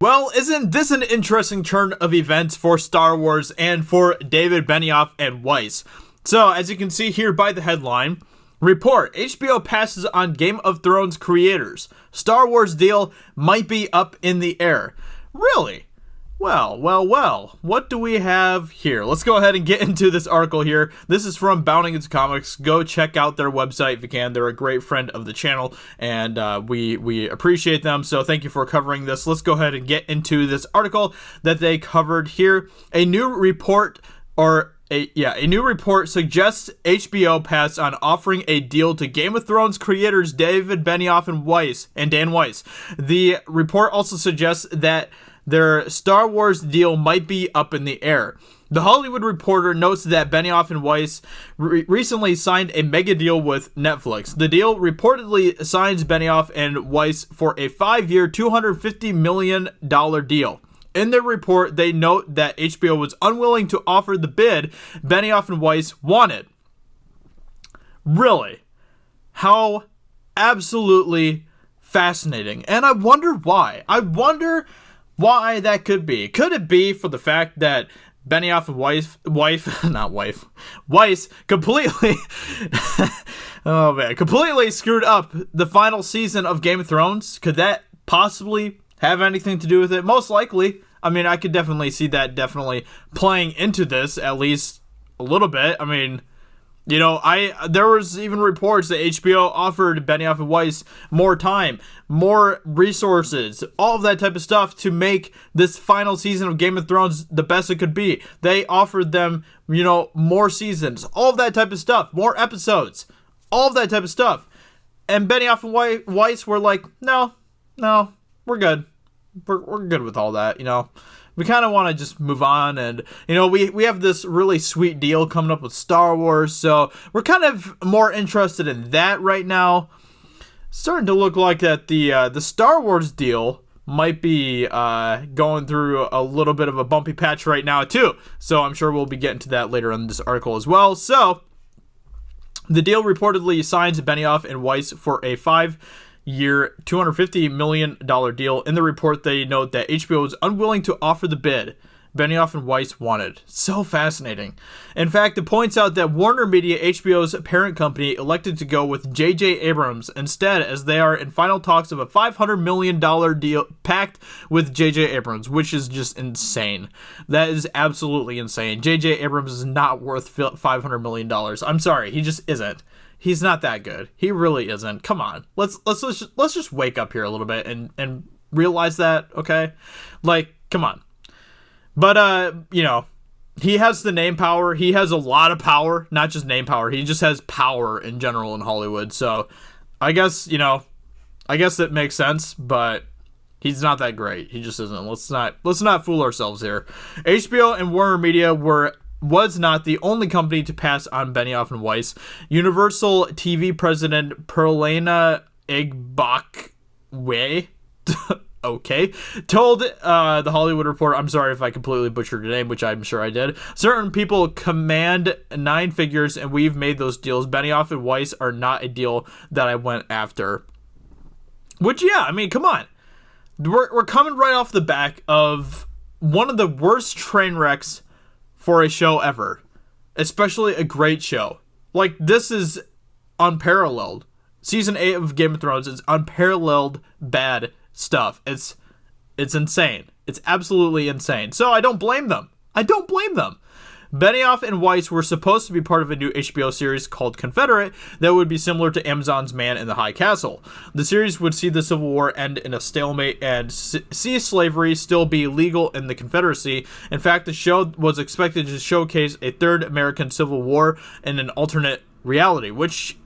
Well, isn't this an interesting turn of events for Star Wars and for David Benioff and Weiss? So, as you can see here by the headline, report, HBO passes on Game of Thrones creators. Star Wars deal might be up in the air. Really? Well. What do we have here? Let's go ahead and get into this article here. This is from Bounding Into Comics. Go check out their website if you can. They're a great friend of the channel, and we appreciate them. So thank you for covering this. Let's go ahead and get into this article that they covered here. A new report suggests HBO passed on offering a deal to Game of Thrones creators David Benioff and Dan Weiss. The report also suggests that their Star Wars deal might be up in the air. The Hollywood Reporter notes that Benioff and Weiss recently signed a mega deal with Netflix. The deal reportedly signs Benioff and Weiss for a 5-year, $250 million deal. In their report, they note that HBO was unwilling to offer the bid Benioff and Weiss wanted. Really? How absolutely fascinating. And I wonder why. I wonder why that could be. Could it be for the fact that Benioff and Weiss completely completely screwed up the final season of Game of Thrones? Could that possibly have anything to do with it? Most likely. I mean, I could definitely see that playing into this at least a little bit. I mean, you know, there was even reports that HBO offered Benioff and Weiss more time, more resources, all of that type of stuff to make this final season of Game of Thrones the best it could be. They offered them, you know, more seasons, all of that type of stuff, more episodes, all of that type of stuff. And Benioff and Weiss were like, no, we're good. We're good with all that, you know. We kind of want to just move on, and, you know, we have this really sweet deal coming up with Star Wars, so we're kind of more interested in that right now. Starting to look like that the Star Wars deal might be going through a little bit of a bumpy patch right now, too. So I'm sure we'll be getting to that later in this article as well. So the deal reportedly signs Benioff and Weiss for a 5-year, $250 million deal. In the report, they note that HBO was unwilling to offer the bid Benioff and Weiss wanted. So fascinating. In fact, it points out that Warner Media, HBO's parent company, elected to go with J.J. Abrams instead, as they are in final talks of a $500 million deal pact with J.J. Abrams, which is just insane. That is absolutely insane. J.J. Abrams is not worth $500 million. I'm sorry, he just isn't. He's not that good. He really isn't. Come on. Let's just wake up here a little bit and realize that, okay? Like, come on. But you know, he has the name power. He has a lot of power, not just name power. He just has power in general in Hollywood. So, I guess it makes sense, but he's not that great. He just isn't. Let's not fool ourselves here. HBO and Warner Media was not the only company to pass on Benioff and Weiss. Universal TV president Perlena Egbakwe told the Hollywood Reporter, I'm sorry if I completely butchered your name, which I'm sure I did, certain people command 9 figures and we've made those deals. Benioff and Weiss are not a deal that I went after. Which, yeah, I mean, come on. We're coming right off the back of one of the worst train wrecks for a show ever, especially a great show. Like, this is unparalleled. Season 8 of Game of Thrones is unparalleled bad stuff. It's insane. It's absolutely insane. So I don't blame them. Benioff and Weiss were supposed to be part of a new HBO series called Confederate that would be similar to Amazon's Man in the High Castle. The series would see the Civil War end in a stalemate and see slavery still be legal in the Confederacy. In fact, the show was expected to showcase a third American Civil War in an alternate reality, which,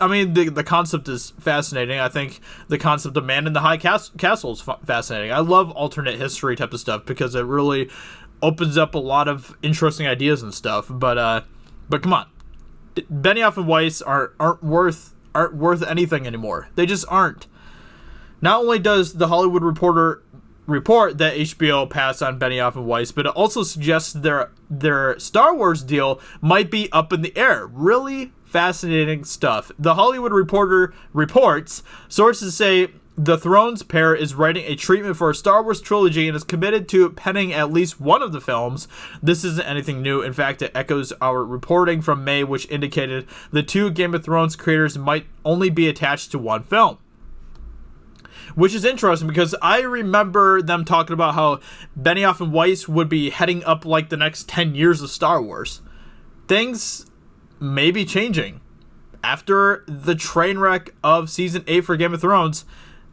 I mean, the concept is fascinating. I think the concept of Man in the High Castle is fascinating. I love alternate history type of stuff because it really opens up a lot of interesting ideas and stuff. But come on, Benioff and Weiss aren't worth anything anymore. They just aren't. Not only does the Hollywood Reporter report that HBO passed on Benioff and Weiss, but it also suggests their Star Wars deal might be up in the air. Really fascinating stuff. The Hollywood Reporter reports sources say the Thrones pair is writing a treatment for a Star Wars trilogy and is committed to penning at least one of the films. This isn't anything new. In fact, it echoes our reporting from May, which indicated the two Game of Thrones creators might only be attached to one film. Which is interesting because I remember them talking about how Benioff and Weiss would be heading up like the next 10 years of Star Wars. Things may be changing. After the train wreck of Season 8 for Game of Thrones,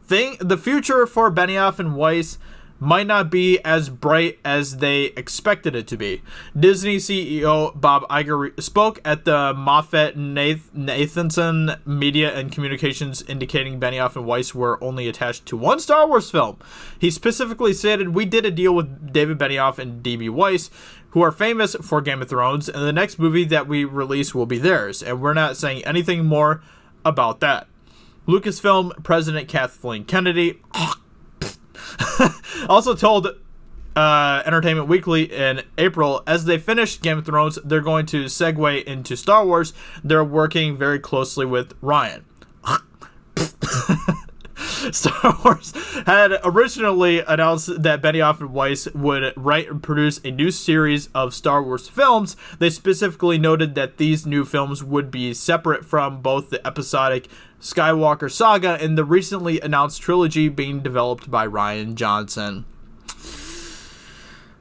the future for Benioff and Weiss might not be as bright as they expected it to be. Disney CEO Bob Iger spoke at the Moffat-Nathanson Media and Communications, indicating Benioff and Weiss were only attached to one Star Wars film. He specifically stated, "We did a deal with David Benioff and D.B. Weiss, who are famous for Game of Thrones, and the next movie that we release will be theirs, and we're not saying anything more about that." Lucasfilm President Kathleen Kennedy also told Entertainment Weekly in April, as they finished Game of Thrones, they're going to segue into Star Wars. They're working very closely with Ryan. Star Wars had originally announced that Benioff and Weiss would write and produce a new series of Star Wars films. They specifically noted that these new films would be separate from both the episodic Skywalker saga and the recently announced trilogy being developed by Rian Johnson.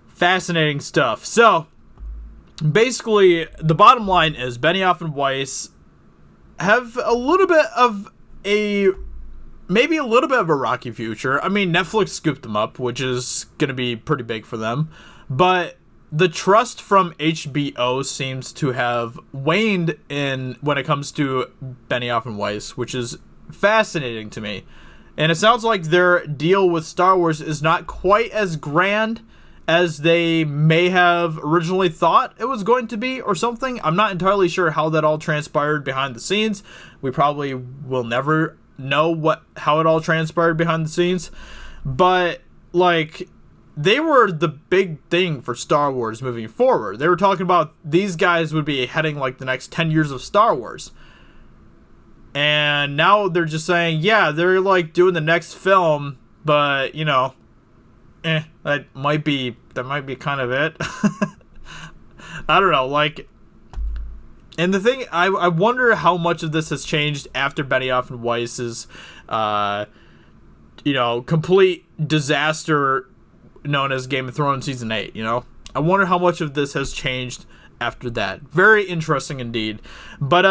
Fascinating stuff. So, basically, the bottom line is Benioff and Weiss have maybe a little bit of a rocky future. I mean, Netflix scooped them up, which is going to be pretty big for them. But the trust from HBO seems to have waned when it comes to Benioff and Weiss, which is fascinating to me. And it sounds like their deal with Star Wars is not quite as grand as they may have originally thought it was going to be or something. I'm not entirely sure how that all transpired behind the scenes. We probably will never know how it all transpired behind the scenes, but like, they were the big thing for Star Wars moving forward. They were talking about these guys would be heading like the next 10 years of Star Wars, and now they're just saying, yeah, they're like doing the next film, but you know, that might be kind of it. I don't know, like. And the thing, I wonder how much of this has changed after Benioff and Weiss's, complete disaster known as Game of Thrones Season 8, I wonder how much of this has changed after that. Very interesting indeed. But,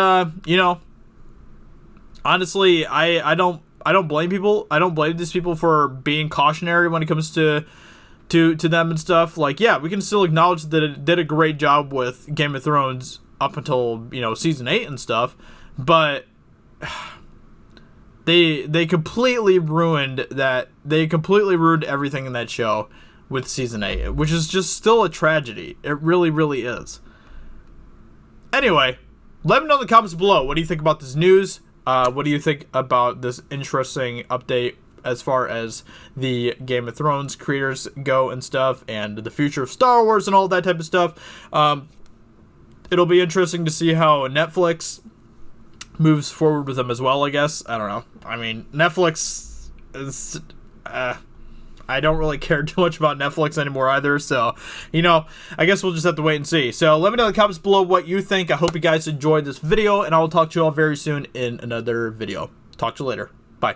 honestly, I don't blame people. I don't blame these people for being cautionary when it comes to them and stuff. Like, yeah, we can still acknowledge that it did a great job with Game of Thrones up until, Season 8 and stuff, but they completely ruined that. They completely ruined everything in that show with Season 8, which is just still a tragedy. It really, really is. Anyway, let me know in the comments below. What do you think about this news? What do you think about this interesting update as far as the Game of Thrones creators go and stuff, and the future of Star Wars and all that type of stuff? It'll be interesting to see how Netflix moves forward with them as well, I guess. I don't know. I mean, Netflix is... I don't really care too much about Netflix anymore either, so, I guess we'll just have to wait and see. So let me know in the comments below what you think. I hope you guys enjoyed this video, and I will talk to you all very soon in another video. Talk to you later. Bye.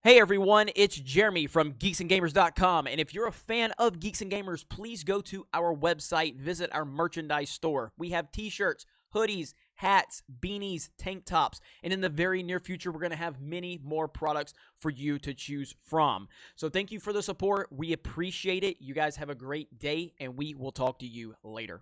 Hey everyone, it's Jeremy from geeksandgamers.com, and if you're a fan of Geeks and Gamers, please go to our website, visit our merchandise store. We have t-shirts, hoodies, hats, beanies, tank tops, and in the very near future, we're going to have many more products for you to choose from. So thank you for the support. We appreciate it. You guys have a great day, and we will talk to you later.